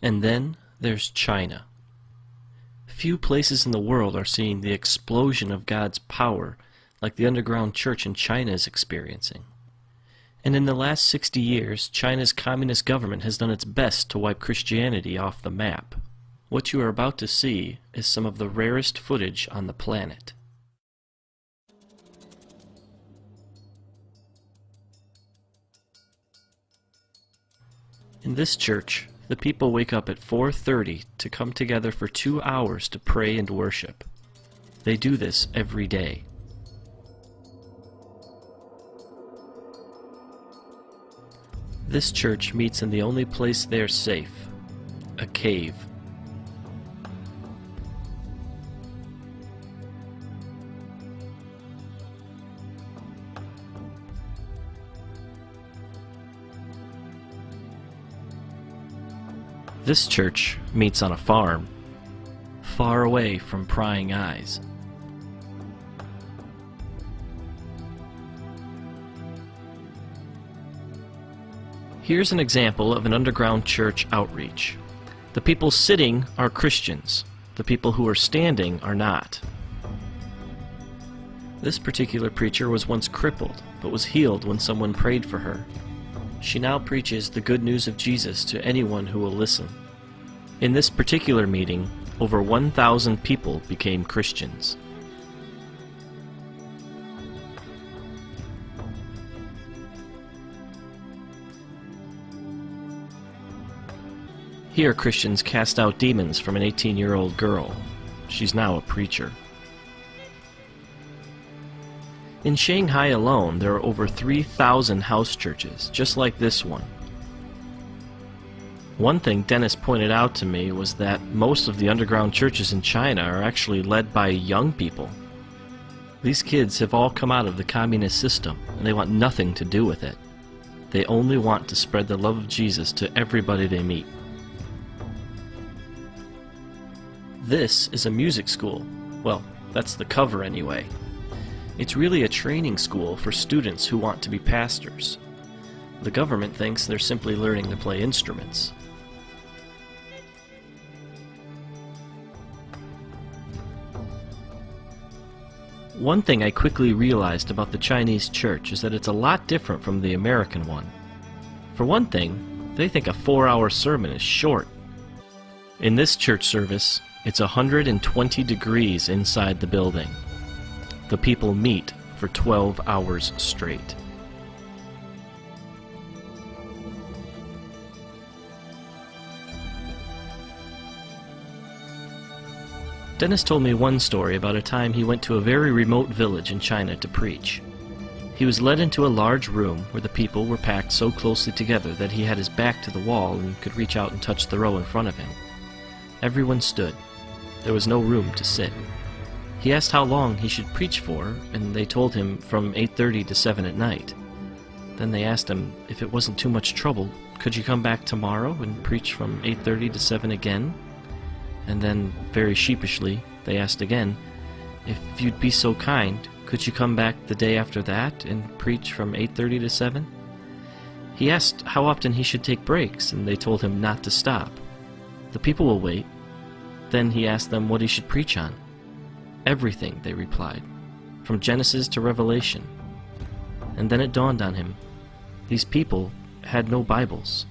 And then there's China. Few places in the world are seeing the explosion of God's power like the underground church in China is experiencing. And in the last 60 years, China's communist government has done its best to wipe Christianity off the map. What you are about to see is some of the rarest footage on the planet. In this church, the people wake up at 4:30 to come together for 2 hours to pray and worship. They do this every day. This church meets in the only place they're safe, a cave. This church meets on a farm, far away from prying eyes. Here's an example of an underground church outreach. The people sitting are Christians. The people who are standing are not. This particular preacher was once crippled, but was healed when someone prayed for her. She now preaches the good news of Jesus to anyone who will listen. In this particular meeting, over 1,000 people became Christians. Here Christians cast out demons from an 18-year-old girl. She's now a preacher. In Shanghai alone, there are over 3,000 house churches, just like this one. One thing Dennis pointed out to me was that most of the underground churches in China are actually led by young people. These kids have all come out of the communist system, and they want nothing to do with it. They only want to spread the love of Jesus to everybody they meet. This is a music school. Well, that's the cover anyway. It's really a training school for students who want to be pastors. The government thinks they're simply learning to play instruments. One thing I quickly realized about the Chinese church is that it's a lot different from the American one. For one thing, they think a 4-hour sermon is short. In this church service, it's 120 degrees inside the building. The people meet for 12 hours straight. Dennis told me one story about a time he went to a very remote village in China to preach. He was led into a large room where the people were packed so closely together that he had his back to the wall and could reach out and touch the row in front of him. Everyone stood. There was no room to sit. He asked how long he should preach for, and they told him from 8:30 to 7 at night. Then they asked him if it wasn't too much trouble, could you come back tomorrow and preach from 8:30 to 7 again? And then, very sheepishly, they asked again, if you'd be so kind, could you come back the day after that and preach from 8:30 to 7? He asked how often he should take breaks, and they told him not to stop. The people will wait. Then he asked them what he should preach on. Everything, they replied, from Genesis to Revelation. And then it dawned on him, these people had no Bibles.